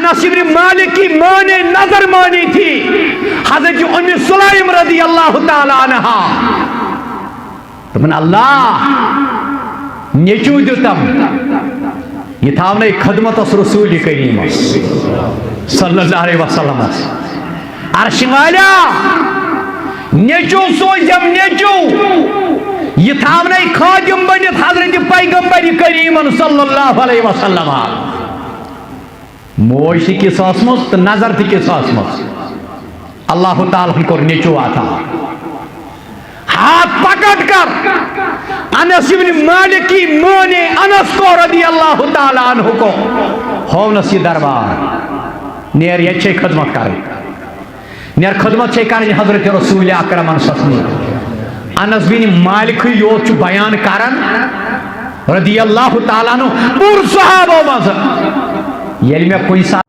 انس بن مالک کی ماں نے نظر مانی تھی حضرت ام سلیم رضی اللہ تعالی عنہا اللہ نیچو دیتم یہ تھاونے خدمت اس رسول کریم صلی اللہ علیہ وسلم عرش والا نیچو سوزم نیچو یہ تھاونے خادم بنت حضرت پیغمبر کریم صلی اللہ علیہ وسلم موش تھی کس آسمس تو نظر تھی کس آسمس اللہ تعالیٰ کو نیچو آتا ہاتھ پکڑ کر انس بن مالک کی ماں نے انس کو رضی اللہ تعالیٰ عنہ کو ہونس یہ دربار نیر یہ چھے خدمت کریں نیر خدمت چھے کریں حضرت رسول اکرم انس بن مالک یوت چھو بیان کرن رضی اللہ تعالیٰ عنہ پور صحابہ مزر یہ میں کوئی ساتھ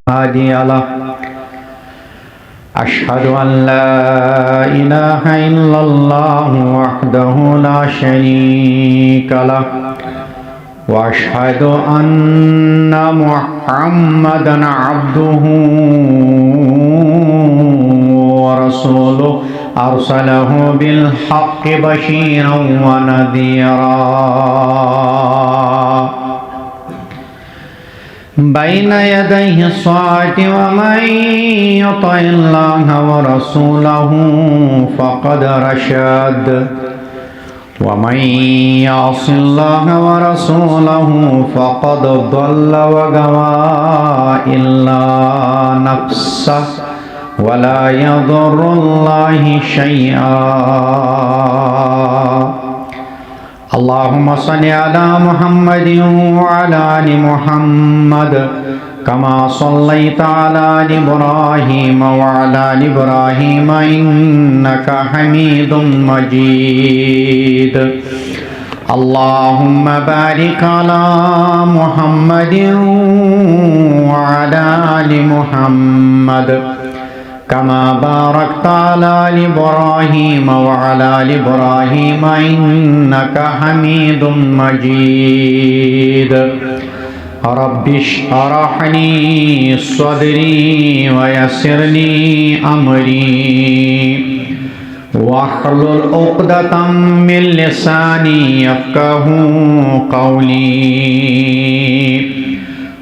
هادي الله أشهد أن لا إله إلا الله وحده لا شريك له وأشهد أن محمدا عبده ورسوله أرسله بالحق بشيرا ونذيرا بين يديه الصاعد ومن يطع الله ورسوله فقد رشد ومن يعص الله ورسوله فقد ضل وغوى إلا نفسه ولا يضر الله شيئا اللهم صل على محمد وعلى آل محمد كما صليت على آل إبراهيم وعلى آل إبراهيم إنك حميد مجيد اللهم بارك على محمد وعلى آل محمد كما باركت على آل إبراهيم وعلى آل إبراهيم إنك حميد مجيد رب اشرح لي صدري ويسر لي أمري واحلل عقدة من لساني يفقهوا قولي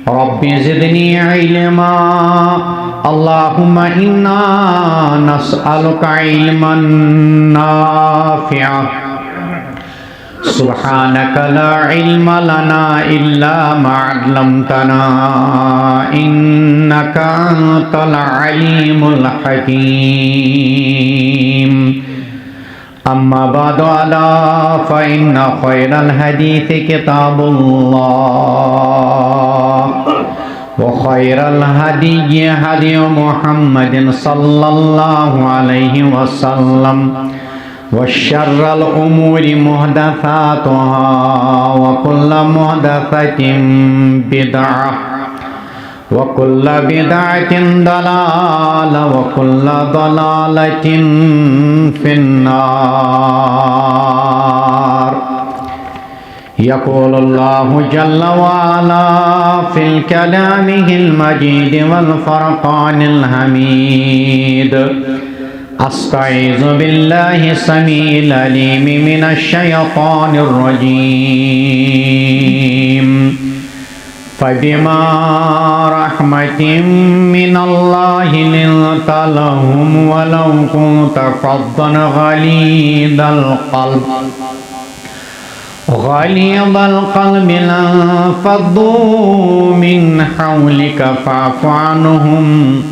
رب زدني علما اللهم إنا نسألك علما نافعا سبحانك لا علم لنا إلا ما علمتنا إنك أنت العليم الحكيم أما بعد ألا فإن خير الحديث كتاب الله وخير الهدي هدي محمد صلى الله عليه وسلم وشر الأمور محدثاتها وكل محدثة بدعة وكل بدعة ضلالة وكل ضلالة في النار يقول الله جل وعلا في كلامه المجيد والفرقان الحميد أستعيذ بالله السميع العليم من الشيطان الرجيم فبما رحمة من الله لنت لهم ولو كنت فظا غليظ القلب لانفضوا من حولك فاعف عنهم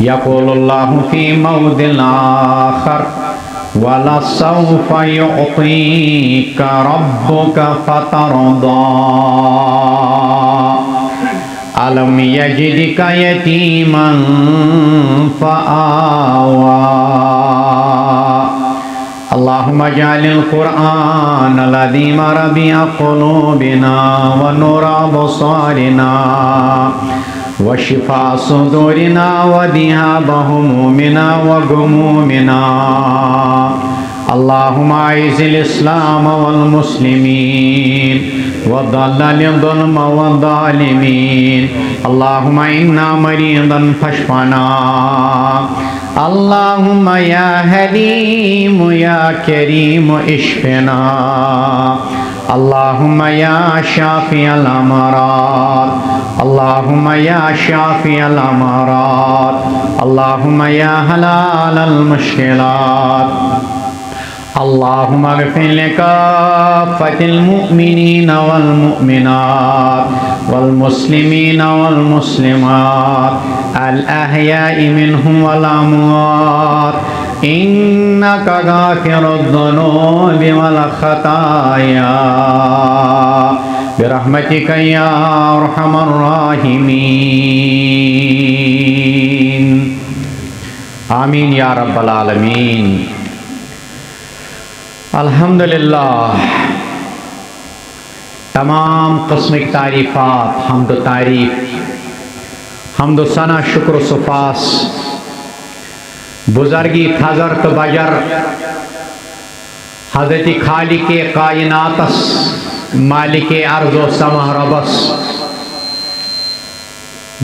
يقول الله في موضع آخر ولسوف يعطيك ربك فترضى ألم يجدك يتيما فآوى اللهم اجعل القرآن العظيم ربيع قلوبنا ونور أبصارنا وشفاء صدورنا وذهاب همومنا وغمومنا. اللهم أعز الإسلام والمسلمين وضلل الظلم والظالمين. اللهم إنا مريضا فاشفنا. اللهم يا حليم يا كريم اشفنا. اللهم يا شافي الأمراض. اللهم يا شافي الأمراض. اللهم يا حلال المشكلات. اللهم اغفر لكافة المؤمنين والمؤمنات والمسلمين والمسلمات الأحياء منهم والأموات إنك غافر الذنوب والخطايا برحمتك يا أرحم الراحمين. آمین یا رب العالمین. الحمدللہ تمام قسم کی تعریفات، حمد و تعریف، حمد و ثنا، شکر و سپاس، بزرگی تھزر تو بجر حضرت خالق کائناتس مالک ارض و سما ربس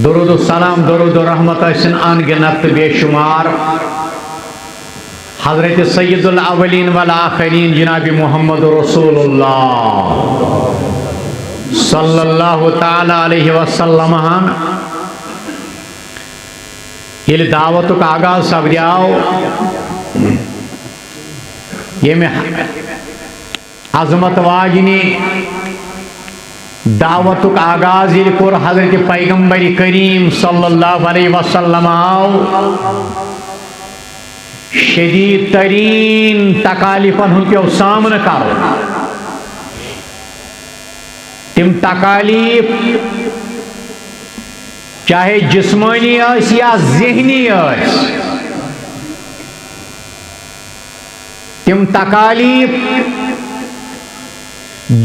درود و سلام، درود و رحمت اسن ان گنت بے شمار حضرت سید الاولین والآخرین جناب محمد رسول اللہ صلی اللہ تعالی علیہ وسلم یل دعوت کا آغاز سپدیو یمہ عظمت واجنی دعوت کا آغاز یل کور حضرت پیغمبر کریم صلی اللہ علیہ وسلم آو شدید ترین تکالیفن ہن کیو سامنا کرو. تم تکالیف چاہے جسمانی اس یا ذہنی اس، تم تکالیف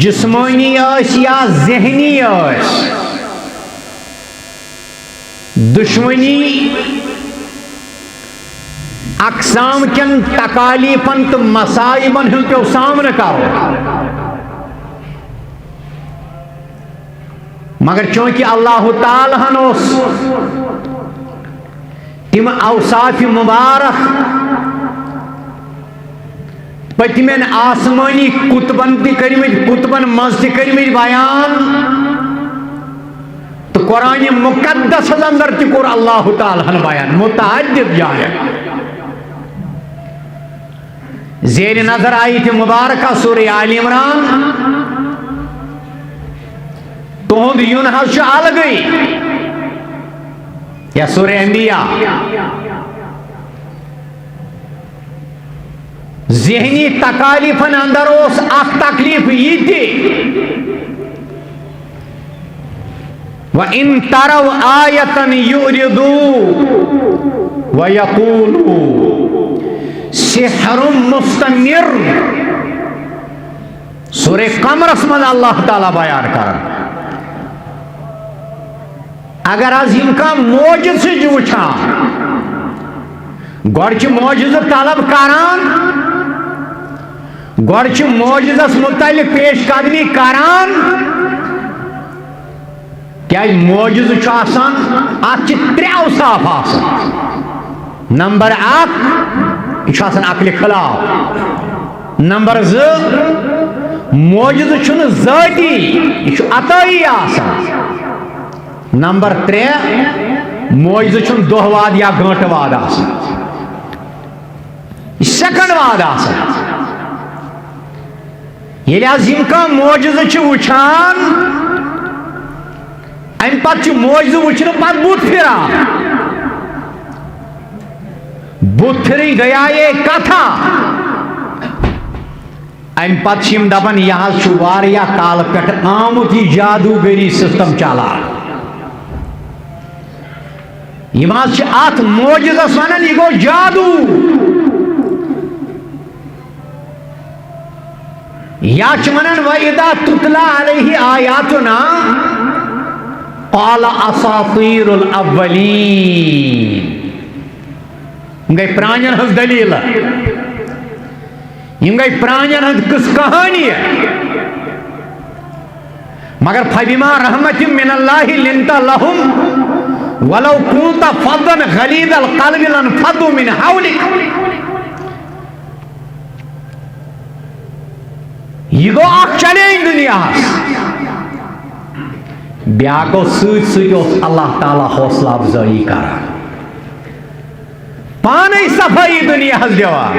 جسمانی اس یا ذہنی اس، دشمنی اقسام کن تکالیفن تو مسائبن ہن کیو سامنا کرو. مگر چونکہ اللہ تعالیٰ اس تم اوصاف مبارک پتمین آسمانی کتبن تی کرمت، کتبن مز تی کرمت بیان، تو قرآن مقدس اندر تی کور اللہ تعالیٰ بیان متعدد جائے. زیر نظر آئی تھی مبارکہ سورہ آل عمران، تہند یون حظ الگئی، یا سورہ انبیاء. ذہنی تکالیفن اندر اس اخ تکلیف یہ تھی وَإِن تَرَوْا آیَةً يُعْرِضُوا وَيَقُولُوا سحر مستمر. سورہ قمر اسمد اللہ تعالیٰ بیان کر اگر از ان کا موجز سے جو وچھان گوڑچ موجز طلب کران، گوڑچ موجز اس متعلق پیش قدمی کران. کیا موجز چاسان آج ترے اوصاف آسان. نمبر 1 یہ عقل خلاف. نمبر 2 موجز چھن ذاتی، یہ عطائی آسان. نمبر 3 موجز چھن دہ واد یا گھنٹ واد آسان، سیکنڈ واد آسان. یہ لازم کا موجز چھ وچھان ام پت چھ موجز وچھن پت بوت پھران. بوت پھرن گیا یہ کتھا ام پت چھم دپن یہ حظ چھ واریاہ کال پٹھ آمت یہ جادوگری سسٹم چلان. یہ حظ چھ ات موجزس ونان یہ گو جادو. یا چھ ونان وَإِذَا تُتْلَى عَلَيْهِ آیاتنا قال اساطیر الاولین گئی پرانین ہز دلیل یم گئی پرانین ہز کس کہانی ہے مگر فبما رحمت من اللہ لنت لهم ولو كنت فظا غلیظ القلب لانفضوا من حولك یہ گو اخ چیلنج دنیا بیاکو سۭتۍ اللہ تعالیٰ حوصلہ افزائی کران پانے صفائی دنیا ہز دیوان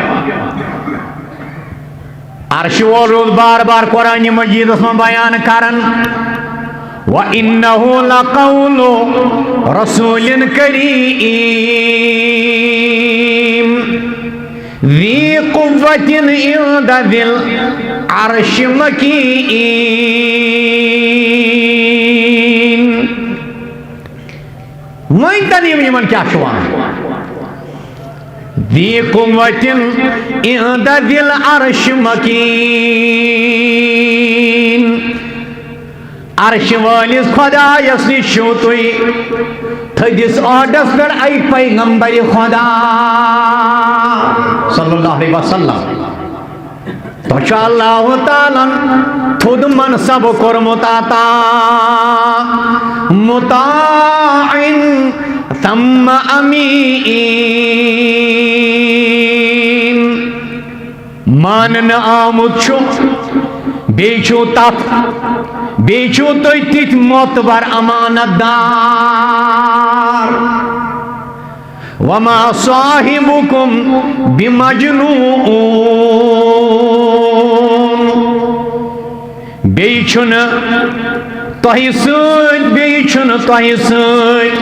عرش وول روز بار بار قرآن مجید اس میں بیان کرن وَإِنَّهُ لَقَوْلُ رَسُولٍ كَرِيمٍ ذِي قُوَّةٍ عِندَ ذِي الْعَرْشِ مَكِينٍ وہیں تنیم یمن کیا شوان ذی قوت عند ذی العرش مکین عرش والیس خدا یسنی شوتوی تھدیس آڈس پر ای پیغمبر خدا صلی اللہ علیہ وسلم تو چا اللہ تعالیٰ تھود منصب کرمت عطا مطاعن ثم امین مانن آمد چھو بیچو تف بیچو تو تیت معتبر امانت دار وما صاحبكم بمجنون بیچن توہی سوچ بیچن توہی سوچ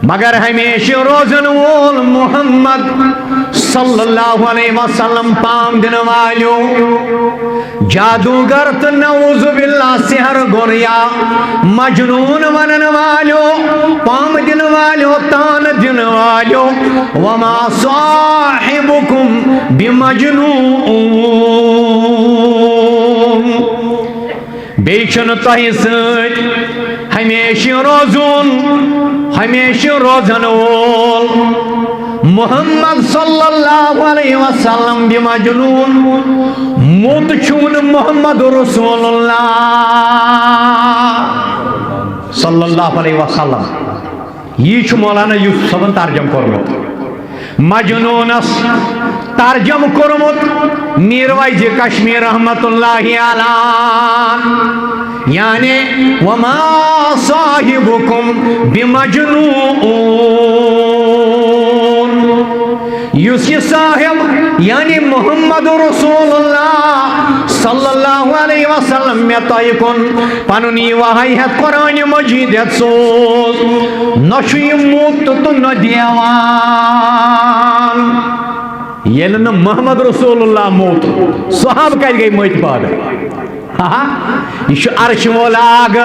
مگر ہمیشہ روزن وول محمد صلی اللہ علیہ وسلم پام دن والیو جادوگر تو نعوذ باللہ سحر گوریا مجنون ونن والیو پام دن والیو تان دن والیو وما صاحبکم بمجنون بیچن تہی سچ ہمیشہ روزن وول محمد صلی اللہ علیہ وسلم بمجنون موت چون محمد رسول اللہ صلی اللہ علیہ وسلم یہ مولانا یوسف صاحب ترجم کرمت مجنونس ترجم کرمت میروائز کشمیر رحمت اللہ علیہ یعنی وما صاحبکم بمجنون یوسی صاحب یعنی محمد رسول اللہ صلی اللہ علیہ وسلم میں تائکن پنونی وحی ہے قرآن مجید سوز نشوی موت تو ندیوان یلن محمد رسول اللہ موت صحاب کہہ گئی موت بعد یہ عرش مولاگ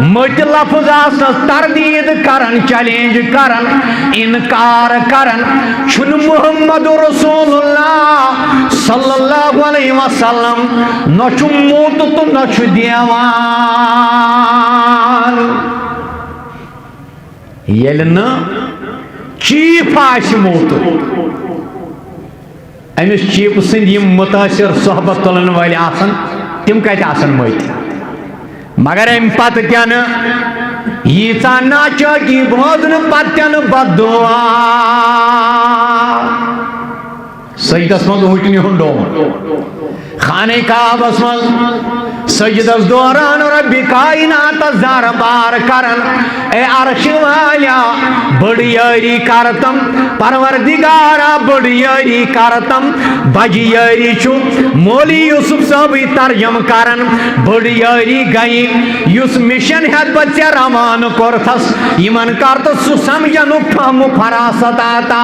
مت لفظ آسس تردید کرن چیلنج کرن انکار کرن چھن محمد رسول اللہ صلی اللہ علیہ وسلم نچو موت تو نچو دیوان یلن چیف آش موت امس چیف سند متاثر صحبت تلن والی آسن تم کت آسن مت مگر ام پتہ تین ییژا ناچاکی بوزن پتہ تین بد دعا سجدس من ہٹنی ہن ڈوم خانہ کعبس من سجدس دوران رب کائنات زار بار کرن اے عرش والیا بڑی یاری کرتم پروردگارا بڑی یاری کرتم بجی یاری چھو مولی یوسف صاحب ترجم کرن بڑی یاری گئی یوس مشن ہیت بچے رمان کرتس یمن کرتس سو سمجھنو فہم فراست آتا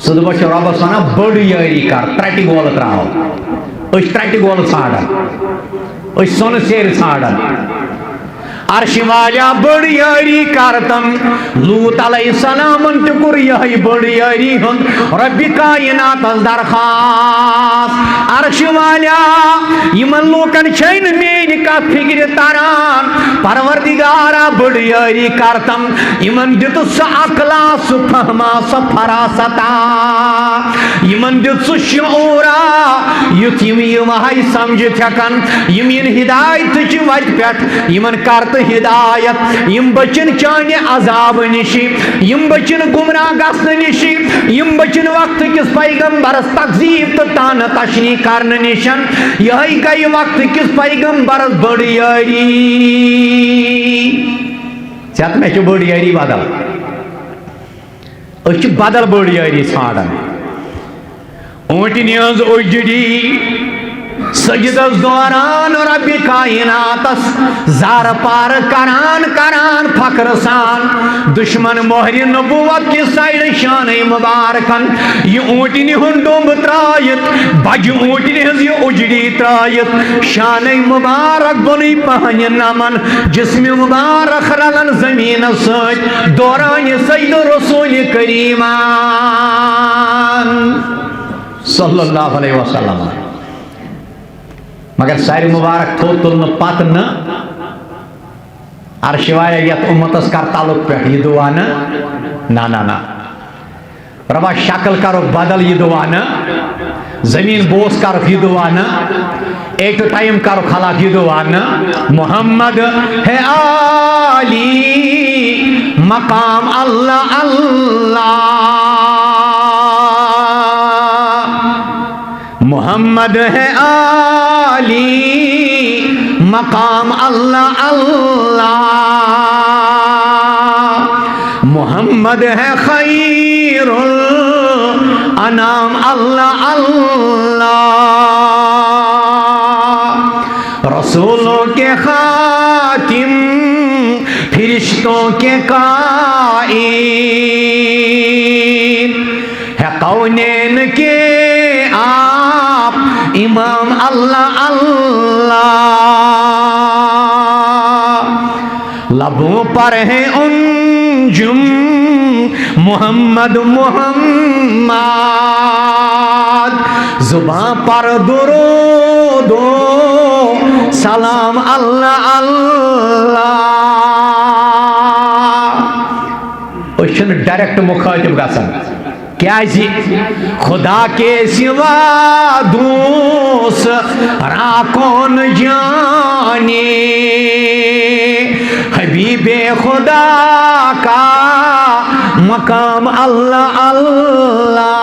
سد بچ ربس ونان بڑ یاری کر ترٹی گول تراو ترٹی گول ژھانڈان سون سیر ژھانڈان عرش والا بڑ یاری کرتم لوط علیہ السلام تکر یہ بڑ یاری ہن رب کائنات درخواست عرش والا یمن لوکن چھین میری کا فکر تران پروردگارا بڑ یاری کرتم یمن دت سا عقلا سا فہما سا فراستا یمن دت سا شعورا یت یم یہ سمجھ تھکن یم ہدایت چی وت پہ یمن کرت ہدایت یم بچن چانہ عذاب نشی یم بچن گمراہ گھن نشی یم بچن وقت کس پیغمبرس تکذیب تو تان تشنی کرن نشن یہ گئی وقت کس پیغمبرس بڑ یاری ژےٚ مےٚ چھِ بٔڑ یٲری بدل أسۍ چھِ بدل بٔڑ یٲری ژھانڈان اوٗنٛٹنہِ ہٕنٛز اُجڑی سجدس دوران رب کائناتس زار پار کران کران فخر سان دشمن مہر نبوت کی سائڈ شان مبارکن یہ اونٹنی ہن ڈومب ترائیت بج اونٹنی ہز یہ اجڑی ترائیت شان مبارک بنی پہن نمن جسم مبارک رلن زمین سج دوران سید رسول کریمان صلی اللہ علیہ وسلم مگر ساری مبارک تھو تلن پت عرش والا یت امتس کر تعلق پہ یہ دعا نا ربا شکل کرو بدل یہ دعا زمین بوس کرو یہ دعا ایک ٹائم کرو خلاف یہ دعا محمد ہے عالی مقام اللہ اللہ محمد ہے عالی مقام اللہ اللہ محمد ہے خیر الانام اللہ اللہ رسولوں کے خاتم فرشتوں کے قائم ہے کونین کے آپ امام اللہ اللہ لبوں پر ہے انجم محمد محمد زباں پر درود و سلام اللہ اللہ اوشن ڈائریکٹ مخاطب گژھان کیا جی خدا کے سوا دوس را کون جانے حبیب خدا کا مقام اللہ اللہ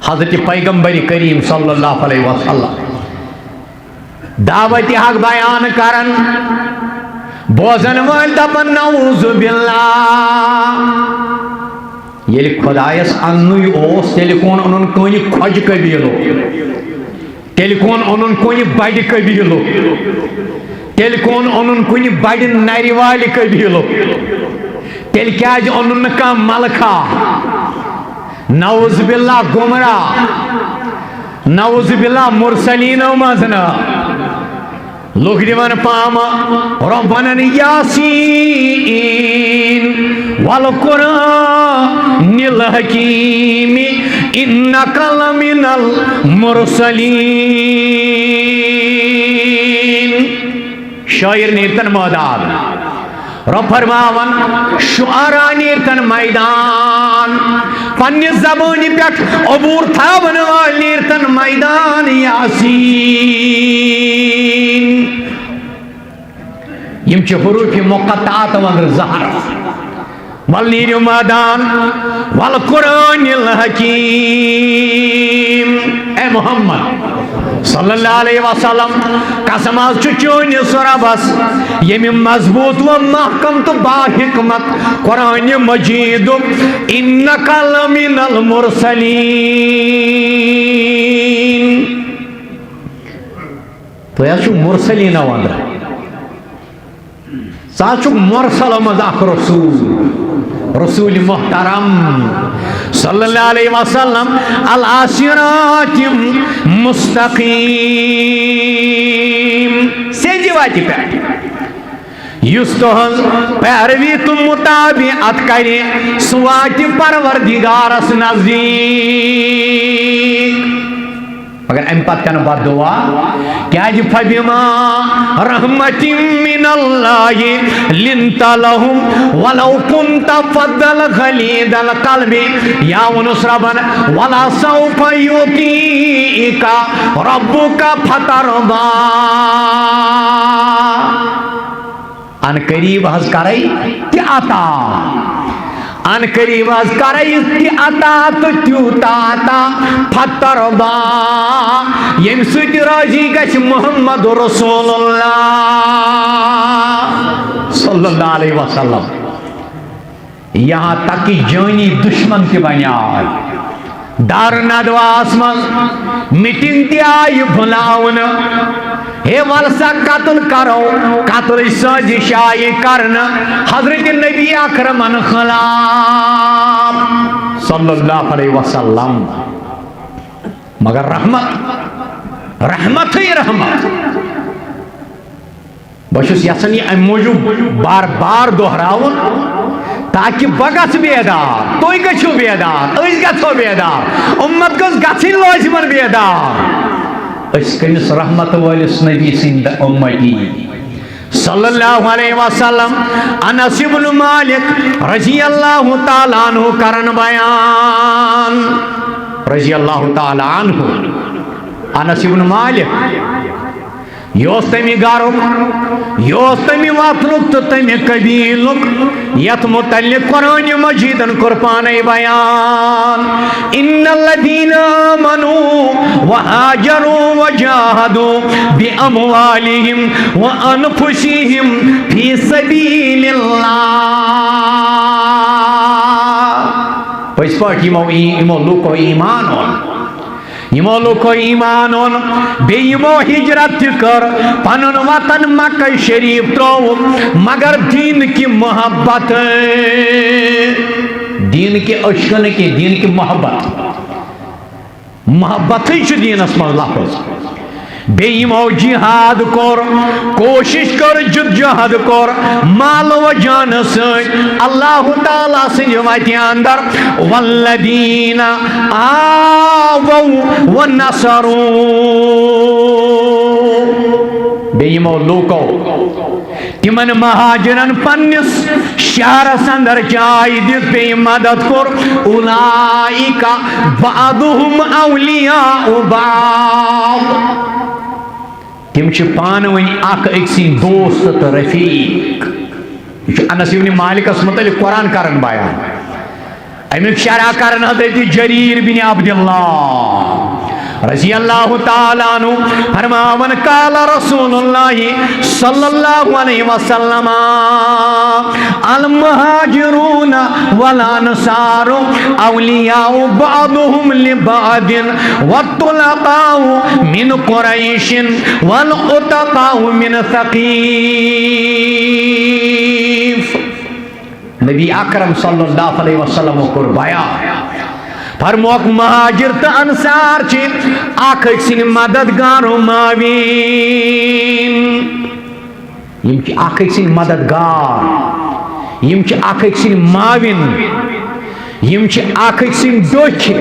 حضرت پیغمبر کریم صلی اللہ علیہ وسلم دعوت حق بیان کرن بوزن وال دپن نعوذ باللہ یل خدایس انوی اوس تیل کون انن کنی کھج قبیلو تیل کون انن کنی بڑ قبیلو تیل کون انن کنی بڑ نری والی قبیلو تیل کیاج انن کم ملکا نعوذ باللہ گمراہ نعوذ باللہ مرسلینو مزنا لوگ دیوان پاما ربنا یاسین والقرآن الحکیم انکا لمن المرسلین شاعر نیرتن ماداد رب فرماون شعراء نیرتن میدان پنی زبانی پیٹ عبور تھاون وال نیرتن میدان یاسین یم چھ حروف مقطعات وندر زہر والنیر میدان والقرآن الحکیم اے محمد صلی اللہ علیہ وسلم قسم از چون سربس یم مضبوط و محکم تو با حکمت قرآن مجید انکا لمن المرسلین تو یہ مرسلین وندر ساتھ مرسل مز اخ رسول رسول محترم صلی اللہ علیہ وسلم الصراط مستقیم سینجی واتی پیٹ یس تہذ پیروی تو مطابعت کرے سوات پروردگارس نزدیک مگر ام پتہ کن بد دعا کیا جی فبما رحمت من اللہ لنت لهم ولو كنت فضل غلیظ القلب یا ونس ربنا ولا سوف يعطيك ربك فترضى ان قریب حض کرائی تی عطا ان قریب حض کرائی تی عطا تو تیوتا عطا فترضا یم سوت راضی گش محمد رسول اللہ صلی اللہ علیہ وسلم یہاں تک کہ جانی دشمن کی بنیاد دار ندواس من میٹنگ تی آئی بھلاؤن ہے ولسا قتل کرو قتل سازش آئی کرنا حضرت نبی اکرمن خلاف صلی اللہ علیہ وسلم مگر رحمت ہی رحمت بشس یسن یہ ام موجود بار بار دہراؤن تاکہ بگس بیدار توی گچھو بیدار اس گچھو بیدار امت گس گچھن لازمن بیدار اس کنس رحمت والس نبی سند امتی صلی اللہ علیہ وسلم انس بن مالک رضی اللہ تعالیٰ عنہ کرن بیان رضی اللہ تعالیٰ عنہ انس بن مالک یوس تمی گارک یوس تمی وطلک تو تمی قبیلک یت متعلق قرآن مجیدن قرآن بیان ان الذین آمنوا وہاجروا وجاہدوا باموالہم وانفسہم فی سبیل اللہ پس پاٹ یمو لوکو ایمان ہون یمو لوکو ایمان ہون بے یمو ہجرت کر پنن وطن مکہ شریف ترو مگر دین کی محبت دین کے عشقن کی دین کی محبت ہی چھ دین اسم لفظ بے یمو جہاد کر کوشش کر جد جہاد کر مال و جان سۭتۍ اللہ تعالیٰ سٕنٛدِ وتہِ اندر والذین آووا ونصروا بے یمو لوکو تمن مہاجرن پنس شہرس اندر چائے دت پہ مدد کر اولئک بعضهم اولیاء بعض تم چھ پانوین اک اکسین دوست تو رفیق یہ انس بن مالک اس متعلق قرآن کرن بیان امیک شرح کرن حضرت جریر بن عبداللہ رضی اللہ تعالیٰ عنہ فرماون قال رسول اللہ صلی اللہ علیہ وسلم المہاجرون والانصار اولیاء بعضهم لبعض والطلقاء من قریش والعتقاء من ثقیف نبی اکرم صلی اللہ علیہ وسلم کو بیان فرموک مہاجر تو انصار چھ اکھ أکسن مددگار و معاوین یم چھ اکھ أکسن مددگار یم چھ اکھ أکسن معاوین یم چھ اکھ أکسن دوچھ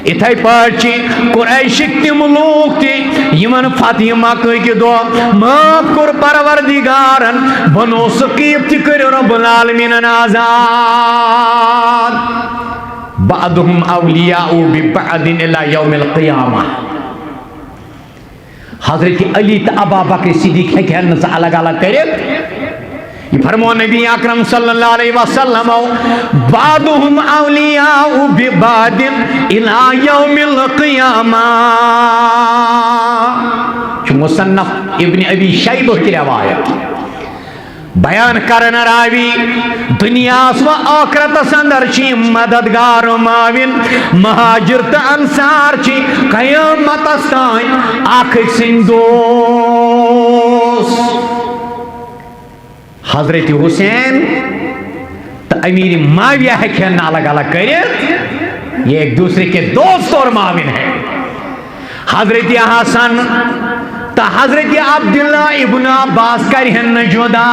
اتھائی پاچ قریشک تم لوگ تی یمن فتح مکہ کی دعا معاف کر پروردگارن بنو ثقیف تی کر رب العالمین آزاد بعضهم اولیاء ببعض الى یوم القیامہ حضرت علی تا ابا بکر صدیق ہے کہ ہن سے الگ الگ کرے یہ فرمو نبی اکرم صلی اللہ علیہ وسلم بعضهم اولیاء ببعض الى یوم القیامہ چو مصنف ابن ابی شیبہ کی روایت بیان کرن راوی دنیا و آخرت اندر چی مددگار و معاون مہاجر تا انصار چی قیامت استائیں آخر سن دوست حضرت حسین تا امیر معاویہ ہے الگ الگ کرت، یہ ایک دوسرے کے دوست اور معاون ہیں۔ حضرت حسن تو حضرت عبداللہ ابن عباس کرہن جدا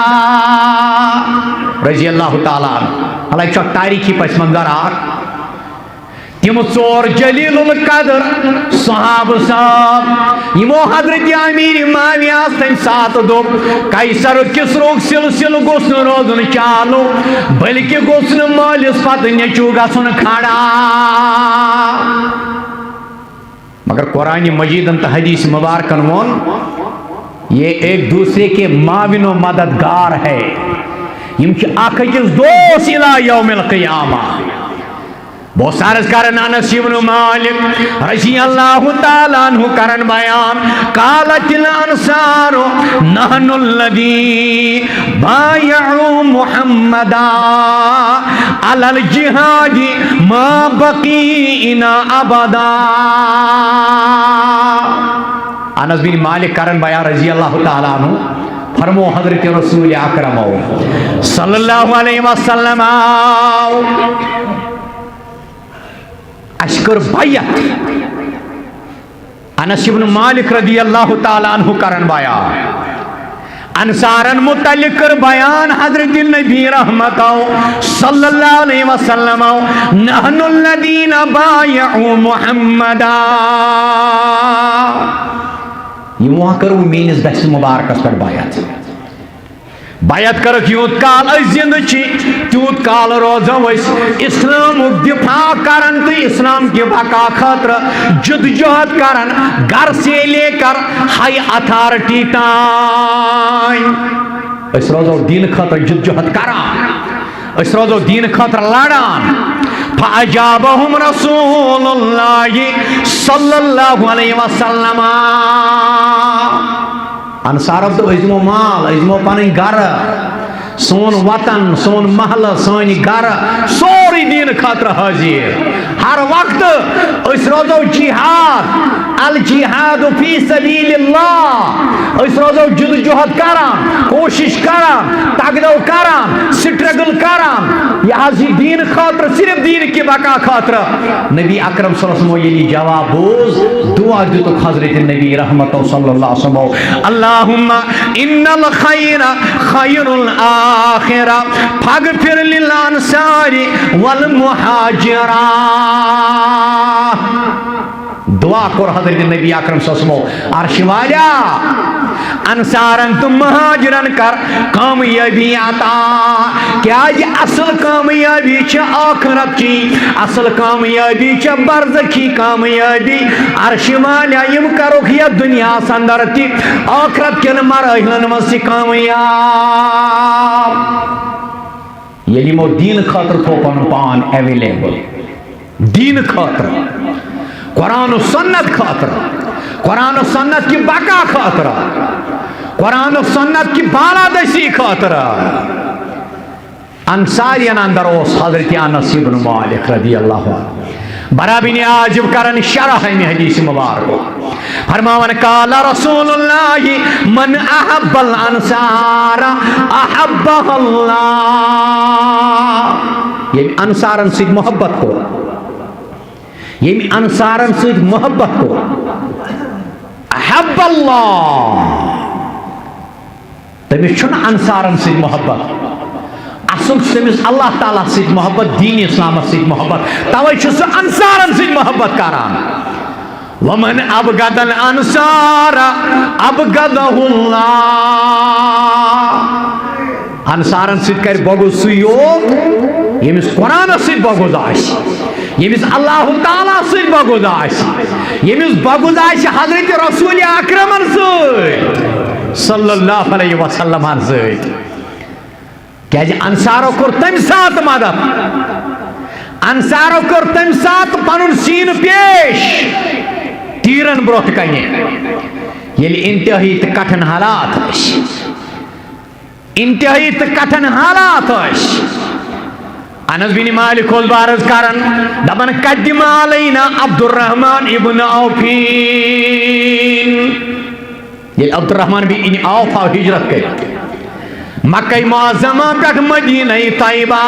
رضی اللہ تعالیٰ عنہ۔ حالانکہ تاریخی پس منظر تم ژور جلیل القدر صحابہ صاحب یمو حضرت امیر معاویہ تم سات دوپ قیصر کسروک سلسل گوس روزن چالو بلکہ گوس مالس پتہ نیچو گھن کھڑا۔ مگر قرآن مجید تو حدیث مبارکن وون یہ ایک دوسرے کے معاون و مددگار ہے، یم اخ أکِس دوست الى یوم القیامہ۔ بہت سارس کرن انس بن مالک رضی اللہ تعالیٰ عنہ کرن بیان قالت الانصار نحن الذی بایعوا محمدا علی الجہاد ما بقینا ابدا۔ انس بن مالک کرن بیان رضی اللہ تعالیٰ عنہ فرمو حضرت رسول اکرم صلی اللہ علیہ وسلم اشکر بیعت۔ انس بن مالک رضی اللہ تعالیٰ عنہ کرن بیان انصارن متعلق کر بیان حضرت النبی رحمت صلی اللہ علیہ وسلم نحن الذین بایعوا محمدا۔ یہ وہاں کرو مینس دست مبارکس پر بیعت، بیعت کرک یوت کال اس زند چی تیوت کال روزو اس اسلام دفاع کرن تو اسلام کی بقا خاطر جدوجہد کرن گھر سے لے کر ہائی اتھارٹی تائیں۔ اس روزو دین خاطر جدوجہد کران، اس روزو دین خاطر لڑان۔ فاجابہم رسول اللہ صلی اللہ علیہ وسلم۔ انصارب تو ازمو مال، ازمو پانی گھر، سون وطن، سون محل، سونی گھر سوری دین خاطر حاضر۔ ہر وقت اس روزو جہاد، الجہاد فی سبیل اللہ، اس روزو جدوجہد کران، کوشش کران، تگدو کران، سٹرگل کران، یہ دین خاطر، صرف دین کی بقا خاطر۔ نبی اکرم صلی اللہ علیہ وسلم یہ جواب بوز دعا دیتو حضرت نبی رحمت صلی اللہ علیہ وسلم اللہم ان الخیر خیر الآخرہ فاغفر للانصار والمہاجرہ۔ دعا کر حضرت نبی اکرم صلی اللہ علیہ وسلم عرش والا انصارن تو مہاجرن کر کامیابی عطا۔ کیا یہ اصل کامیابی چھ آخرت کی، اصل کامیابی چھ برزخی کامیابی۔ عرش والا یم کرو یہ دنیا سندر تی آخرت کن مراحلن مسی کامیاب۔ یعنی مو دین خاطر تو پن پان اویلیبل، دین خاطر، قرآن و سنت خاطر، قرآن و سنت کی بقا خاطر، قرآن و سنت کی بالادستی خاطر۔ انصارین اندر اوس حضرت انس بن مالک رضی اللہ عنہ برابین عاجب کرن شرح میں حدیث مبارک فرماون قال رسول اللہ من احب الانصار احبہ اللہ۔ یہ انصارن سے محبت کو، یہ انصارن سے محبت کو احب اللہ، تمہیں چھن انصارن سے محبت، اصل تمس اللہ تعالیٰ سے محبت، دین اسلام سے محبت، توے چھس انصارن سے محبت کران۔ ومن ابغض الانصار ابغضہ اللہ۔ انصارن سے کر بغض سیوت یمس قرآن سے بغض آس، یمس اللہ تعالیٰ سے بغض آس، یمس بغض آس حضرت رسول اکرم صلی اللہ علیہ وسلم سۭتۍ۔ کیازِ انصارو کور تمہِ ساتہٕ مدد، انصارو کور تمہِ ساتہٕ پنُن سیٖن پیش تیرن برونٛٹھ کنہِ ییٚلہِ انتہٲئی تہٕ کٹھن حالات ٲسۍ، انتہٲئی تہٕ کٹھن حالات ٲسۍ۔ انس بن مالک اوس عرض کران دپان قدم علینا عبد الرحمن ابن عوف۔ ییٚلہِ عبد الرحمن بن عوف آو ہجرت کٔرِتھ مکہ معظمہ پہ مدینہ طیبہ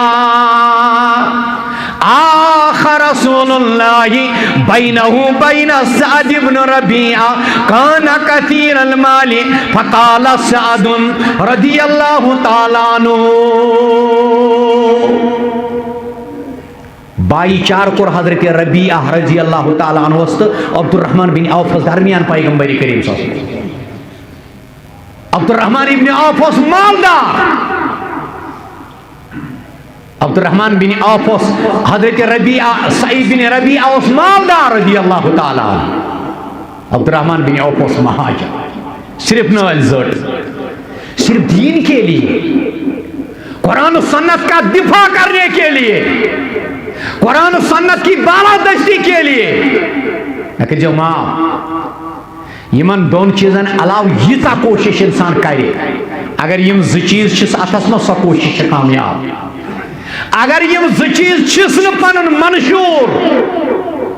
آخر رسول اللہ بینہ بین سعد بن ربیعہ کان کثیر المال فقال سعد رضی اللہ تعالیٰ عنہ بائی چار کور حضرت ربیعہ رضی اللہ تعالیٰ عنہ وسط عبد الرحمن بن عوف درمیان پیغمبر کریم صلی اللہ علیہ وسلم عبد الرحمن بن عوف اس مالدار عبد الرحمن بن عوف اس حضرت ربیعہ سعید بن ربیعہ اس مالدار رضی اللہ تعالیٰ عنہ عبد الرحمن بن عوف اس مہاجر صرف نوال زٹ صرف دین کے لیے قرآن و سنت کا دفاع کرنے کے لیے قرآن و سنت کی بالادستی کے لیے لیکن جو ماں یمن دون چیزن علاوہ ییتا کوشش انسان کرے اگر یم زٕ چیز چھس اتھس مہ سو کوشش کامیاب اگر یم زٕ چیز چھس نہ پنن منشور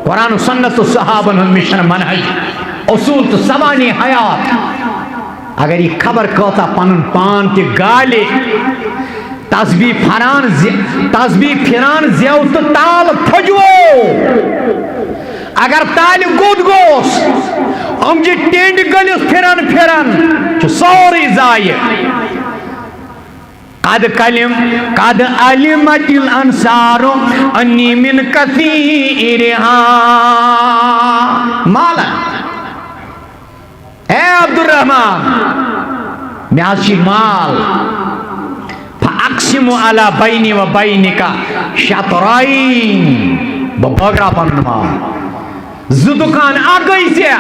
قرآن و سنت و صحابن ہند مشن منہج اصول تو زبانی حیات اگر یہ خبر کتا پنن پان تی گالے تسبیح پھران زیو تو تال پھجو اگر تال گود گوس جی ٹینڈ گلس پھران سوری زائع قد علمت الانصار انی من کثیرہا مالا اے عبد الرحمن میں آج مال فاقسم علی بینی و بینکا شطرائن ببگرا پنن مال زدکان آگئی ثیا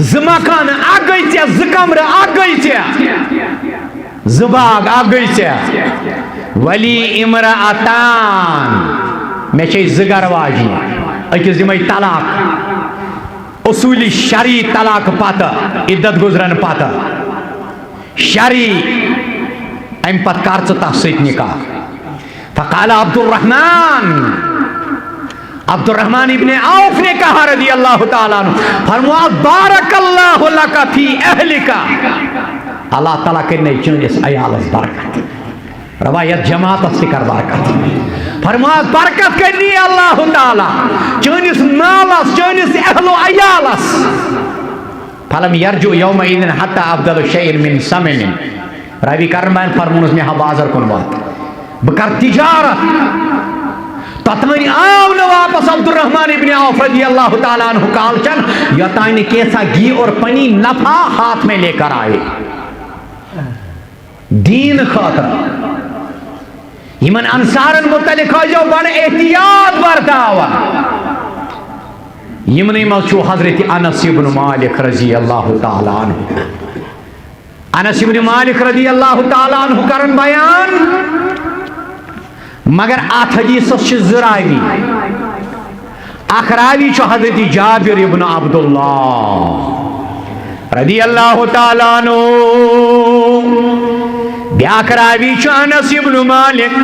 زمکان آگئی ثیا زکمر آگئی ثیا زباگ آگئی ثیا ولی امرأتان میں چھے زگر واجی اکی زمائی طلاق اصولی شرعی طلاق پاتا عدت گزرن پاتا شرعی ام پت کارچ تحسیت نکاح فقال عبد الرحمن ابن عوف نے کہا رضی اللہ تعالیٰ عنہ فرموا بارک اللہ لکا فی اہلکا اللہ تعالیٰ کرنے چونس ایالس برکت روایت جماعت استکر برکت فرموا برکت کرنی اللہ تعالیٰ چونس مالس چونس اہل و ایالس فلم یرجو یوم ایدن حتی افضل شیئن من سمن راوی کرنبائن فرمونس میں بازر کن بات بکر تجارت تتمنی آؤن واپس عبد الرحمن ابن عوف رضی اللہ تعالیٰ عنہ کالچن یتائن کیسا گھی اور پنی نفع ہاتھ میں لے کر آئے دین خاطر یمن انصارن متعلق ہو جو بڑا احتیاط برتاوا یمن ملچو حضرت انس بن مالک رضی اللہ تعالیٰ عنہ انس بن مالک رضی اللہ تعالیٰ عنہ کرن بیان مگر آت حدیث چھ زراوی اخراوی چھ حضرت جابر ابن عبداللہ رضی اللہ تعالیٰ عنہ بیاک راوی چھ انس ابن مالک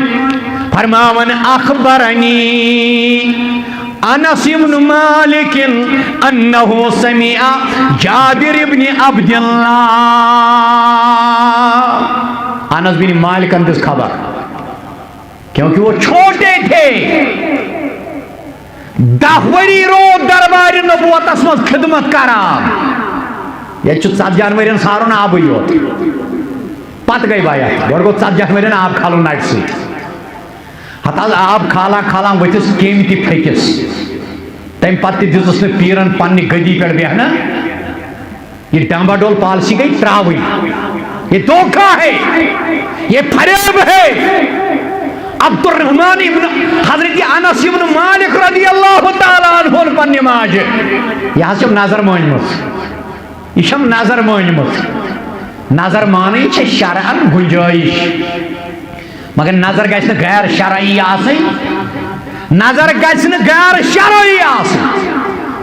فرماون اخبرنی انس ابن مالک انہو سمع جابر ابن عبداللہ انس بن مالک اندس خبر کیونکہ وہ چھوٹے تھے 10 وری رو دربار نبوت اسمت خدمت کران یہ چھو 7 جانورین سارون آب ہوئی ہوتی پت گئی بایا گوڑ گو 7 جانورین آب کھالو نائٹ سی حتی آب کھالا ویتس قیمتی پھیکس تیم پتی دیزس نے پیرن پانی گدی پر بیانا یہ ڈامبا ڈول پالسی گئی تراوی یہ دھوکہ ہے یہ فریب ہے عبد الرحمن ابن حضرت انس ابن مالک رضی اللہ تعالیٰ عنہ پنی ماج یہاں سے نظر مانیمت یہ شم نظر مانیمت نظر مانی چھے شرعن گنجائش مگر نظر گیس غیر شرعی آسی نظر گیس غیر شرعی آسی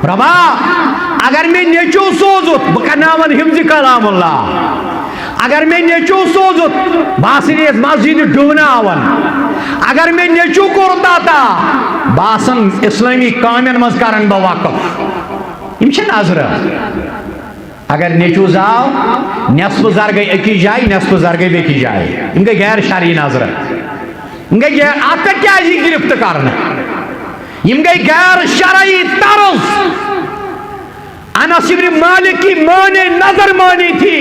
ربا اگر میں نیچو سوزت بکناون حفظ کلام اللہ اگر میں نیچو سوزت باسنیت مسجد ڈوناون اگر میں نیچو کرتا تا باسن اسلامی کامین مذکارن بواقف امشہ نظر اگر نیچو زاو نصف زر گئی اکی جائے نصف زر گئی بیکی جائے ان گئی غیر شرعی نظرت ان گئی غیر آتا کیا جی گرفت کرنا ان گئی غیر شرعی طرز انس بن مالک کی مانے نظر مانی تھی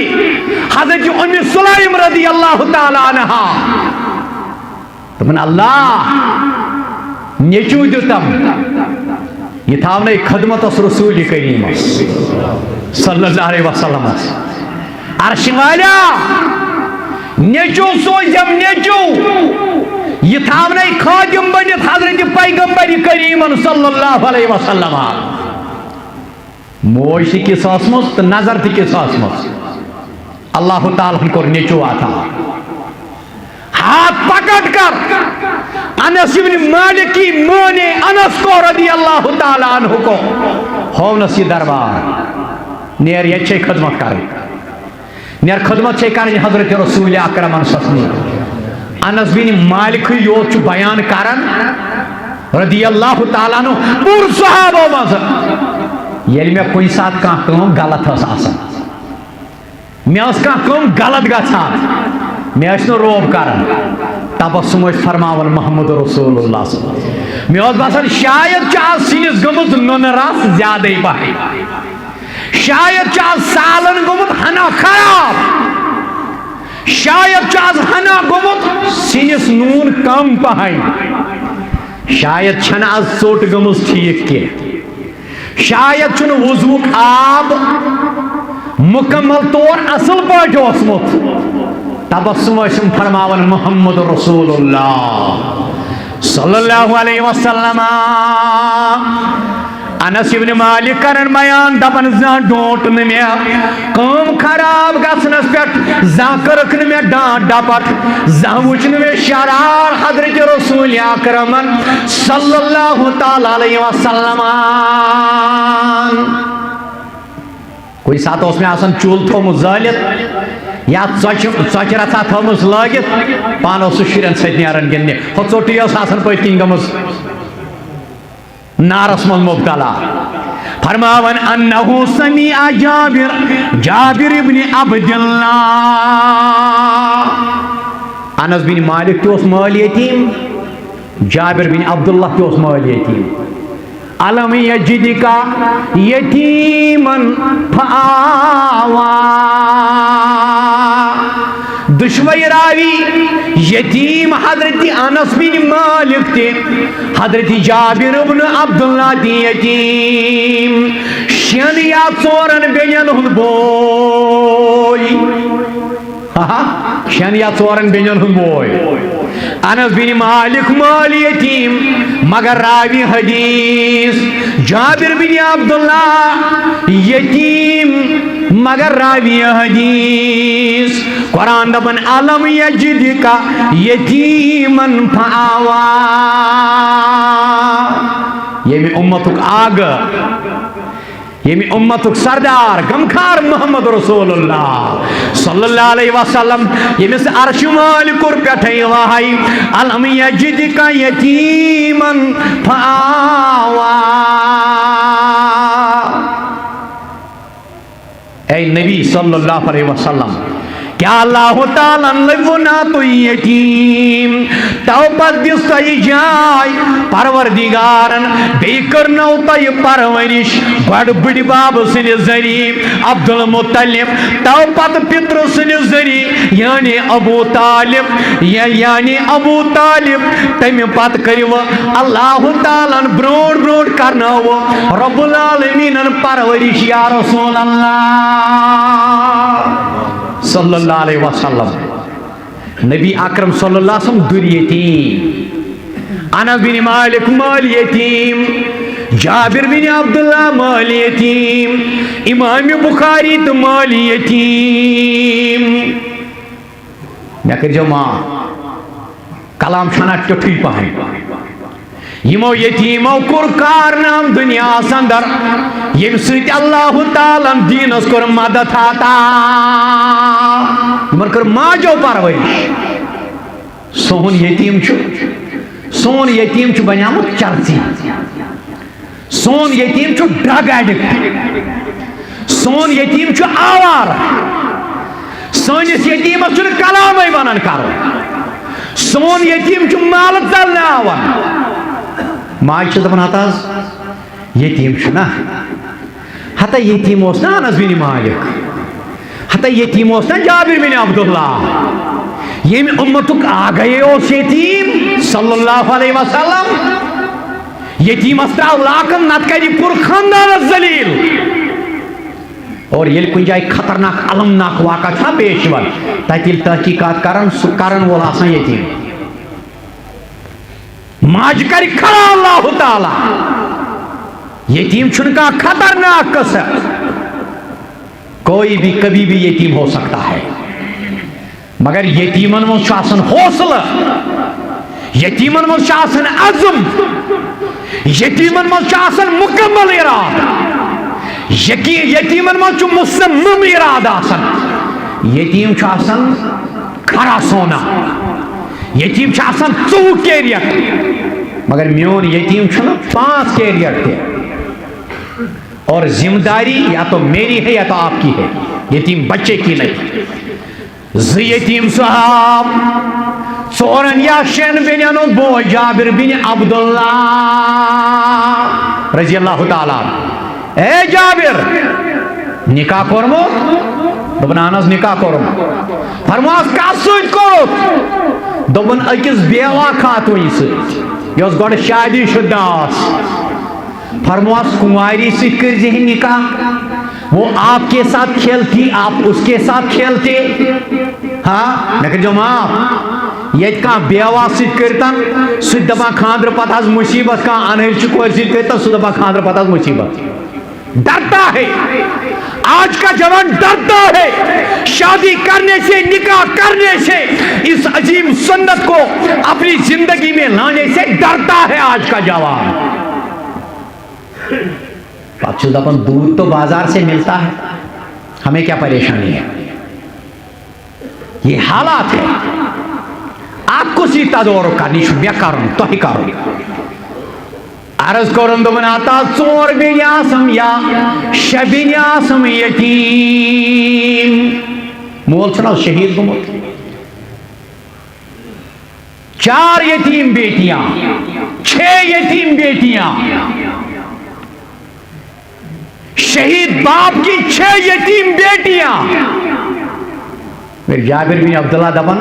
حضرت ام سلیم رضی اللہ تعالی عنہ تمہیں اللہ نیچو دیتم یہ تھاونے خدمت اس رسول کریم صلی اللہ علیہ وسلم عرش والا نیچو سوزم نیچو یہ تھاونے خادم بنیت حضرت پیغمبر کریم صلی اللہ علیہ وسلم موش تھی کس آسمس تو نظر تھی کس آسمس اللہ تعالیٰ کو نیچو آتا ہاتھ پکڑ کر انس بن مالک کی ماں نے انس کو رضی اللہ تعالیٰ عنہ کو ہونس یہ دربار نیر یہ چھے خدمت کریں نیر خدمت چھے کریں حضرت رسول اکرم انسسنی انس بن مالک یوچ بیان کرن رضی اللہ تعالیٰ عنہ پور صحابہ مزر یلی میں کوئی ساتھ کہاں کہوں غلط ہس آسان میں اس کہاں کہوں غلط گھا میں اس نے روب کرن تبسم اس فرماول محمد رسول اللہ صلی اللہ علیہ وسلم میں اس باسن شاید چاہ سینس گمت نون راس زیادہ ہی باہی شاید چاہ سالن گمت ہنا خراب شاید چاہ ہنا گمت سینس نون کم پہائی شاید چھنا از سوٹ گمت ٹھیک کے شاید چھن وضوک آب مکمل طور اصل پاٹ اسمت تبسم اسم فرماون محمد رسول اللہ صلی اللہ علیہ وسلم انس بن مالک کرن بیان دپن زان ڈونٹ نمیا کام خراب گسنس پٹ زان کرکن میں ڈانٹ ڈپٹ زان وچن میں شرار حضرت رسول اکرم صلی اللہ تعالی علیہ وسلم کوئی ساتھ اس میں آسان چول تھو مزالت یا ژۄچہِ رژھا تھٲومٕژ لٲگِتھ پانہٕ اوس سُہ شُرٮ۪ن سۭتۍ نیران گِنٛدنہِ ہۄ ژوٚٹٕے ٲس آسان پٔتۍ کِنۍ گٔمٕژ نارس منٛز مُبتلا فرماون انہو سمیع جابر ابن عبداللہ انس بن مالک تہِ اوس مٲلۍ یتیٖم جابر بن عبداللہ تہِ اوس مٲلۍ یتیٖم علم یجدکا یتیمن فآوا دشوئی راوی یتیم حضرت انس بن مالک تے حضرت جابر بن عبداللہ تی یتیم شین یا ژورن بینین ہند بوئی شین یا ژورن بینین ہند بوئی انس بن مالک مال یتیم مگر راوی حدیث جابر بن عبداللہ یتیم مگر راوی حدیث قرآن دبن علم یجدکا یتیمن فآوا یہ میں امتک آگا یہ میں امتک سردار غمخار محمد رسول اللہ صلی اللہ علیہ وسلم یہ میں سے عرش مالکر پیٹھائی واہائی علم یجدکا یتیمن فآوا اے نبی صلی اللہ علیہ وسلم کیا اللہ تعالیٰ لبنا تو یتیم توبت دس تای جائی پروردگارن بیکرنو تای پرورش بڑ بڑی باب سن ذریع عبدالمطلب توبت پتر سن ذریع یعنی ابو طالب تم پت کریو اللہ تعالیٰ برونڈ کرنو رب العالمین پرورش یا رسول اللہ صلی اللہ علیہ وسلم نبی اکرم صلی اللہ علیہ وسلم در یتیم انس بن مالک مال یتیم جابر بن عبداللہ مال یتیم امام بخاری تو مال یتیم میں کر جو ماں کلام چھنا ٹٹھی پاہیں یمو یتیمو کور کارنام دنیا سندر یم سیت اللہ تعالیٰ دینس کور مدد آتا یمن کر ماجو پرورش سون یتیم چھو بنیامت چرچی سون یتیم چھو ڈرگ ایڈکٹ سون یتیم چھُ آوار سٲنِس یتیٖمس چھُنہٕ کلامے ونان کرو سون یتیم چھُ مالہٕ ژلنہٕ آوان ماجہِ چھِ دپان ہتا حظ یتیم چھُ نا ہتا یتیم اوس نا انس بن مالک ہتا یتیم اوس نا جابر بن عبداللہ ییٚمہِ اُمتُک آگے اوس یتیم صلی اللہ علیہ وسلم یتیمس تراو لاکن نت کرِ پوٗرٕ خاندانس ذلیل اور ییٚلہِ کُنہِ جایہِ خطرناک المناک واقعہ چھُنہ پیش یِوان تتہِ ییٚلہِ تحقیقات کران سُہ کرن وول آسان یتیم ماجہِ کرِ کھڑا اللہ تعالیٰ یتیم چھُنہٕ کانٛہہ خطرناک قصہٕ کوئی بھی کبھی بھی یتیم ہو سکتا ہے مگر یتیمن منٛز چھُ آسان حوصلہٕ یتیمن منٛز چھُ آسان عزم یتیمن منٛز چھُ آسان مکمل ارادٕ یتیمن منٛز چھُ مصمم ارادٕ آسان یتیم چھُ آسان کھڑا سونا یتیم چھُ آسان 4 کیریت مگر میون یتیم چھُنہٕ 5 کیریت تہِ اور ذمہ داری یا تو میری ہے یا تو آپ کی ہے یتیم بچے کی نہیں یتیم صاحب 4 یا 6 بینن بوے جابر بن عبداللہ رضی اللہ تعالیٰ اے جابر نکاح کورمت دپن اہن حظ نکاح کورمت فرماس کس سۭتۍ کوٚرُتھ دوٚپُن أکِس بیوا خاتوٗنہِ سۭتۍ یۄس گۄڈٕ شادی شُدہ ٲس فرماس کُنواری سۭتۍ کٔرۍزِہے نکاح وہ آپ کے ساتھ کھیلتی آپ اس کے ساتھ کھیلتے ہاں مےٚ کٔرۍزیو معاف ییٚتہِ کانٛہہ بیوا سۭتۍ کٔرۍتن سُہ تہِ دپان خاندرٕ پتہٕ حظ مُصیبت کانٛہہ انہٕرچہِ کورِ سۭتۍ کٔرۍتن سُہ دپان خاندرٕ پتہٕ حظ مُصیبت ڈرتا ہے آج کا جوان ڈرتا ہے شادی کرنے سے نکاح کرنے سے اس عظیم سنت کو اپنی زندگی میں لانے سے ڈرتا ہے آج کا جوان پاک دپن دودھ تو بازار سے ملتا ہے ہمیں کیا پریشانی ہے یہ حالات ہے آپ کو سی تدورک کرنی چھُ مےٚ کرُن تۄہہِ کرُن عرض کرن دوٚپُن ہتا 4 بیٚنہِ آسم یا 6 بیٚنہِ آسم یتیٖم مول چھُنہ شہید گوٚمُت 4 یتیم بیٹیاں 6 یتیم بیٹیاں شہید باپ کی 6 یتیم بیٹیاں میرے جابر بن عبداللہ دپن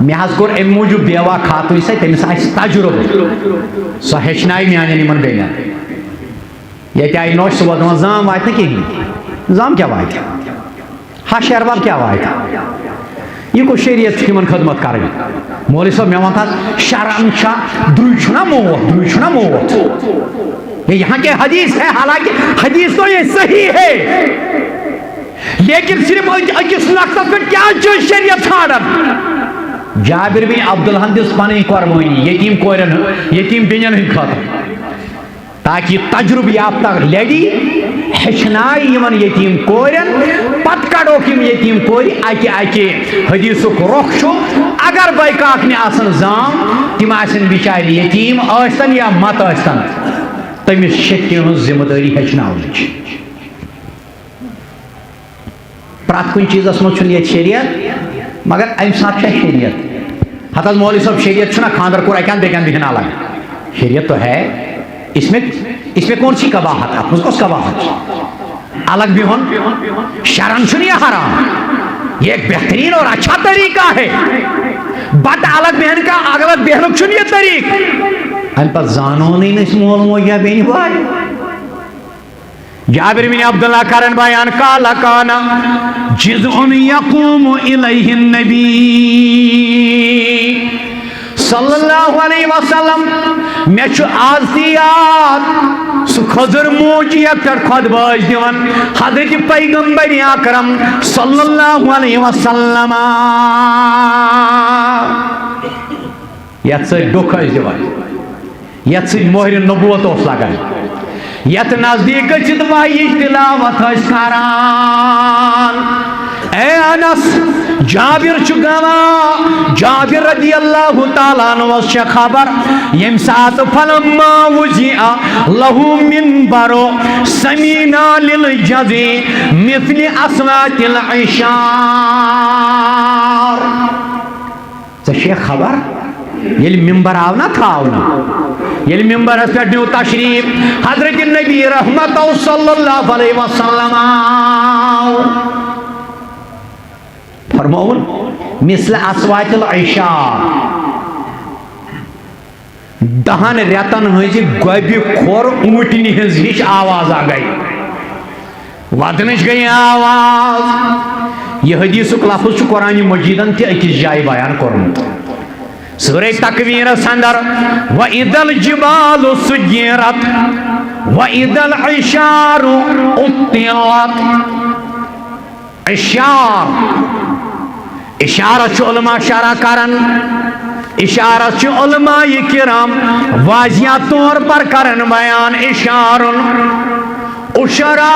مےٚ حظ کوٚر اَمہِ موٗجوٗب بیوا خاتوٗنہِ سۭتۍ تٔمِس آسہِ تجرُبہٕ سۄ ہیٚچھنایہِ میانٮ۪ن یِمن بیٚنٮ۪ن ییٚتہِ آیہِ نوٚش صُبحس دپان زام واتہِ نہٕ کِہیٖنۍ زام کیٛاہ واتہِ ہش ہیٚربب کیٛاہ واتہِ یہِ کُس شریعت چھُ یِمن خدمت کرٕنۍ مولوی صٲب مےٚ وَن حظ شرم چھا درٛوے چھُنہ موت یہ یہاں کے حدیث ہے حالانکہ حدیث تو یہ صحیح ہے لیکن صرف اکس نقطس پہ کیا چیز شریعت ژھانڈان جابر بن عبداللہ دِژ پنٕنۍ قۄربٲنی یتیٖم کورٮ۪ن یتیٖم بیٚنٮ۪ن ہٕنٛدۍ خٲطرٕ تاکہ تجربہ یافتہ لڑی ہیٚچھنایہِ یِمن یتیٖم کورٮ۪ن پتہٕ کڑوکھ یِم یتیٖم کورِ اکہِ اکہِ حدیثُک رۄخ چھُ اگر بے کاکنہِ آسن زام تِم آسن بِچارِ یتیٖم ٲسۍتن یا مت ٲسۍتن تٔمِس شکہِ ہٕنٛز ذمہٕ دٲری ہیٚچھناونٕچ پرٛٮ۪تھ کُنہِ چیٖزس منٛز چھُنہٕ ییٚتہِ شریعت مگر امہِ ساتہٕ چھِ شریعت ہتہٕ حظ مولوی صٲب شریعت چھُنہ خاندر کوٚر اکہِ اندٕ بیٚکہِ اندٕ بِہِنہٕ الگ شریعت تو ہے اس میں کون سی قباحت آپ کس قباحت الگ بہن شرم چھُنہٕ یہ حرام یہ ایک بہترین اور اچھا طریقہ ہے بٹ الگ بہن کا الگ بہنُک چھُنہٕ یہ طریقہ امہِ پتہٕ زانون أسۍ مول موج یا بیٚنہِ بھاے جابر بن عبداللہ کرن بیان قال کان جزء یقوم الیہ النبی صلی اللہ علیہ وسلم میں چھُ آز تہِ یاد سُہ خضر موج یتھ پٮ۪ٹھ خۄدبٲژ دِوان حضرت پیغمبر اکرم صلی اللہ علیہ وسلم یتھ سۭتۍ ڈُکھ ٲسۍ دِوان یتھ سۭتۍ مۄہرِ نبوت اوس لگان یتھ نزدیٖک گٔژھِتھ وحیِچ تلاوت ٲسۍ کران اے انس جابر چگوا جابر رضی اللہ تعالیٰ عنہ سے خبر یم سات فلما وزیع لہو منبرو سمینا للجزی مثل اصوات العشار. ژے چھے خبر یل ممبر آو نا تھاونا یل ممبر اس پہ نیو تشریف حضرت نبی رحمت صلی اللہ علیہ وسلم آو فرمون مثل اصوات العشار دہن ریتن ہنزی گوبی کھور اونٹنی ہنز ہش آواز آ گئی ودنش گئی آواز. یہ حدیث کو لفظ چھ قرآن مجیدن تی اکس جائے بیان کرمت سورہ تکویر اندر وَإِذَا الْجِبَالُ سُجِّرَتْ وَإِذَا الْعِشَارُ اُطِّلَتْ. اشار اشارت علماء شرح کرن اشارت علماء کرام واضح طور پر کرن بیان اشارن اشرا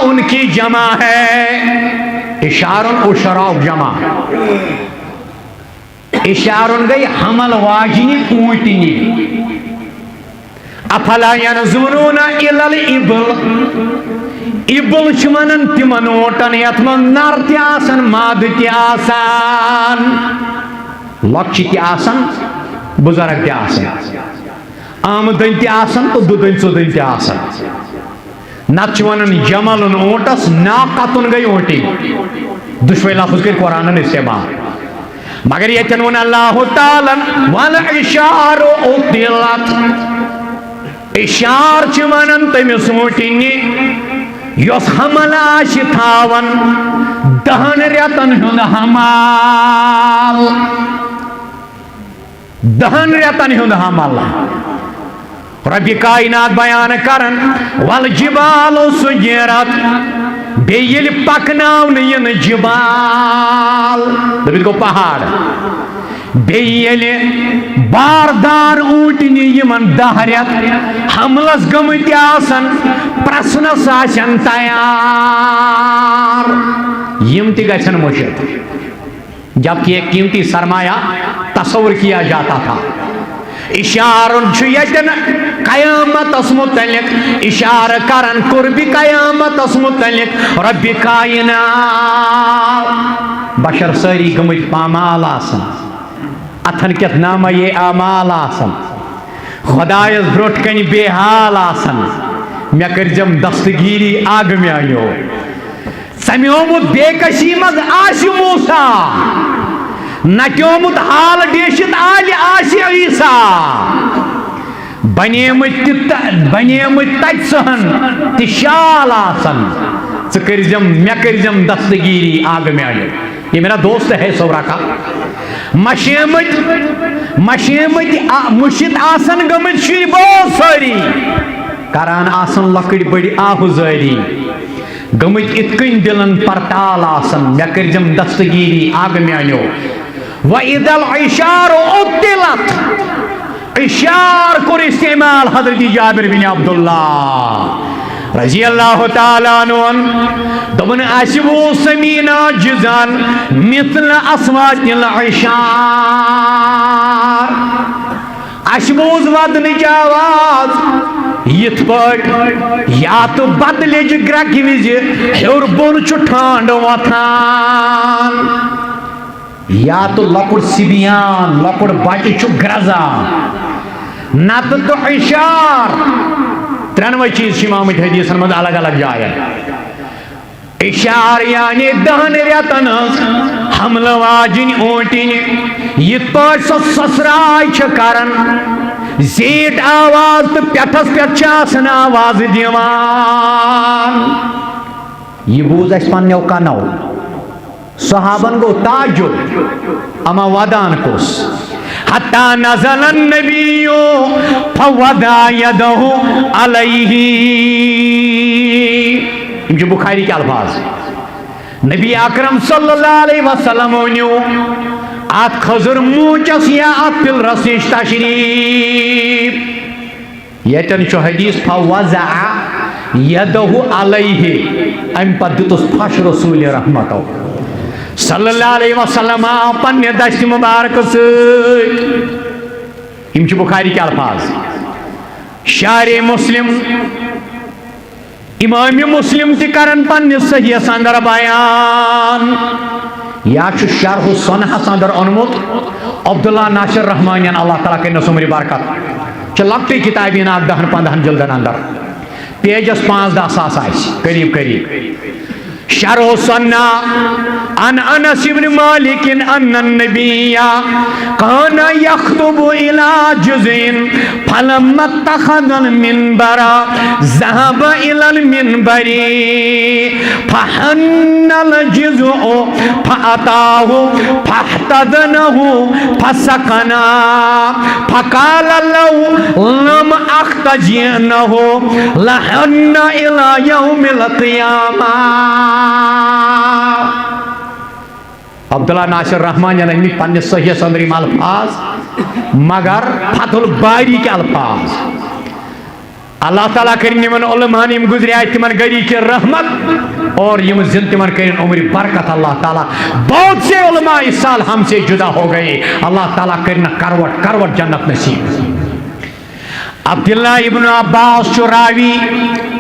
ان کی جمع ہے اشارن اشرا جمع اشارن گئی حمل واجنی اونٹنی افلا ینظرون الی الابل ابل چمنن تمن اوٹن یتمن نر تی آسن ماد تی آسان لکچ تی آسن بزرگ تی آسن آمدن تی آسن تو دودن ژودن تی آسن نت ونن جملن اونٹس ناقتن گئی اونٹی دشوئی لفظ کر قرآن استعمال مگر یتن ون اللہ تعالی والعشار اطلت اشار چھ ونن تمس اونٹنی یس حمل آش تھاون دہن ریتن ہند حمال دہن ریتن ہند حمل رب کائنات بیان کرن والجبال سجرت بیل پکناون ین جبال دبیت کو پہاڑ بیل باردار اونٹنی یمن دہریت حملس گمتی آسن پرسنس آسن تیار یم تی گچھن مشت جبکہ ایک قیمتی سرمایہ تصور کیا جاتا تھا اشارن چھیتن قیامت اس متعلق اشار کرن قربی قیامت اس متعلق رب کائنات بشر ساری گمت پامال آسن اتھن کت نامہ یہ آمال آسن خدایس بروٹ کنی بے حال آسن میں کرجم دستگیری آگ میں آئیو سمیومت بے کشی مز آسی موسیٰ نکیومت حال ڈیشت آلی آسی عیسیٰ بنیمت تج سہن تشال آسن ژکرجم میں کرجم دستگیری آگ میں آئیو. یہ میرا دوست ہے سورا کا مشیمت مشت آسن گمت شری بہت ساری کران آسن لکڑ بڑی آہوزاری گمت اتکن دلن پرتال آسن میں کرجم دستگیری آگ میں آئیو. وَإِذَا الْعِشَارُ اُطِّلَتْ اشار کر استعمال حضرت جابر بن عبداللہ رضی اللہ تعالیٰ عنہ دبن اسبو سمینا جزان مثل اصوات العشار اسبوز ودن جاواز یت پٹ یا تو بدل گرک وز ہیور بون ٹھانڈ وتھان یا تو لکڑ سبیان لکڑ بچہ چھ گرزان نت تو اشار ترنوے چیز امامت حدیثن مز الگ الگ جائے اشار یعنی دہن ریتن حمل واجن اونٹن یت پٹ سسرائی چھ کرن زیٹ آواز تو پیٹھس پیٹھ چاسن آواز دیوان. یہ بوز اس پنیو کنو صحابن گو تعجب اما ودان کس حتی نزل النبی فوضع یدہ علیہ. جو بخاری کے الفاظ نبی اکرم صلی اللہ علیہ وسلم ونیو آت خضر موچس یا آت پل رسیش تشریف یتن چو حدیث فوضع یدہ علیہ ام پدتس پھش رسول رحمتو صلی اللہ علیہ وسلم آو پنہ دست مبارک ست یم چھ بخاری کے الفاظ شارح مسلم امام مسلم تہ کرن پنس صحیح اندر بیان یا چھ شرح الصنحہ اندر اونمت عبداللہ ناصر رحمانین اللہ تعالیٰ کرنس عمر برکت چھ لکٹی کتابین 10-15 جلدن اندر پیجس 15,000 آس قریب قریب شرح الصنحہ عن انس بن مالک ان النبی کان یخطب الى جزء فلما اتخذ المنبر ذهب الى المنبر فحن الجزء فاتاه فاحتضنه فسكنا فقال له لم اختجنه لحن الى يوم القيامه عبداللہ ناصر رحمان یعنی پنہ صحیح صدری میں الفاظ مگر فتح الباری کے الفاظ اللہ تعالیٰ کریں یمن علماء یم گزرے تمن گری کی رحمت اور یم زند تمن کریں عمر برکت اللہ تعالیٰ بہت سے علماء اس سال ہم سے جدا ہو گئے اللہ تعالیٰ کرنا کروٹ کروٹ جنت نصیب عبداللہ ابن عباس راوی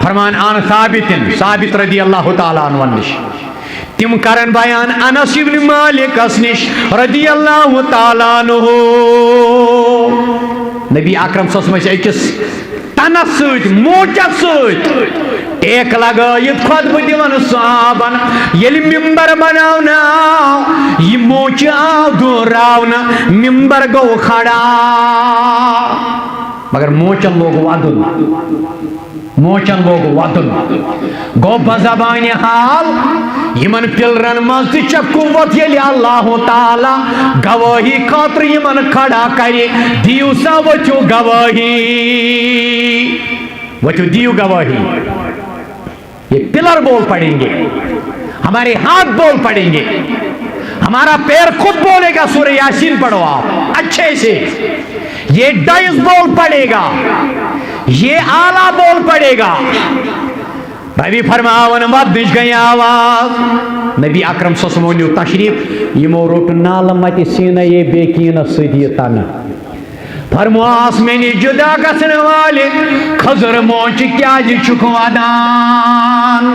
فرمان عن ثابت رضی اللہ تعالیٰ عنہ نش تم کرن بیان انس بن مالک نش رضی اللہ تعالیٰ عنہ نبی اکرم صلی اللہ علیہ وسلم اکس تنس ست موچت ست ایک لگائیت خطبہ دیوان صحابن یلی ممبر بناونا یہ موچ آو دوراونا ممبر گو کھڑا مگر موچن لوگ ودن گو بزبان حال یمن پلرن مز تہ قوت یلی اللہ تعالی گواہی خاطر یمن کھڑا کرے دیو سا وچو گواہی دیو گواہی یہ پلر بول پڑیں گے ہمارے ہاتھ بول پڑیں گے ہمارا پیر خود بولے گا سورہ یاسین پڑھو آپ اچھے سے یہ ڈائز بول پڑے گا یہ آلہ بول پڑے گا نبی فرماون ودش گئی آواز نبی اکرم صلی اللہ علیہ وسلم تشریف یمو روٹ نال مت سینہ یہ بیکین سدی تن فرماس میں نے جدا گسن والے خضر موچ کیا جی چکو ادان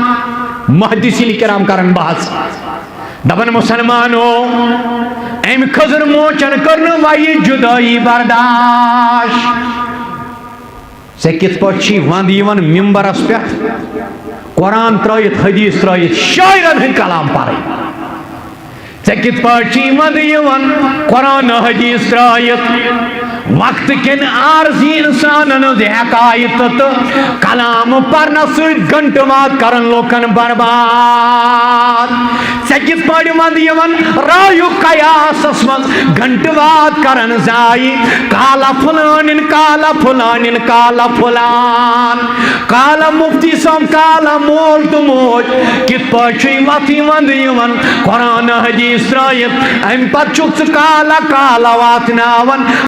محدثین کرام کرن بحث دبن مسلمانو ایم خضر موچن کرن وائی جدائی برداشت سے کت پچھی وند یون ممبرس پہ قرآن ترائیت حدیث ترائیت شاعرن ہن کلام پارے سے کت پچھی وند یون قرآن حدیث ترائیت وقت کن عارضی انسانن حقائق تو کلام پرنا سوید گھنٹ واد کرن لوکن برباد سے کت پڑھ وند یون رایو قیاس اسمز گھنٹ واد کرن زائی کالا فلان کالا فلان کالا فلان کالا مفتی سم کالا مول تو موج کت پچھی وقتی وند یون قرآن حدیث ترائیت ام پچھک کالا کالا واتناون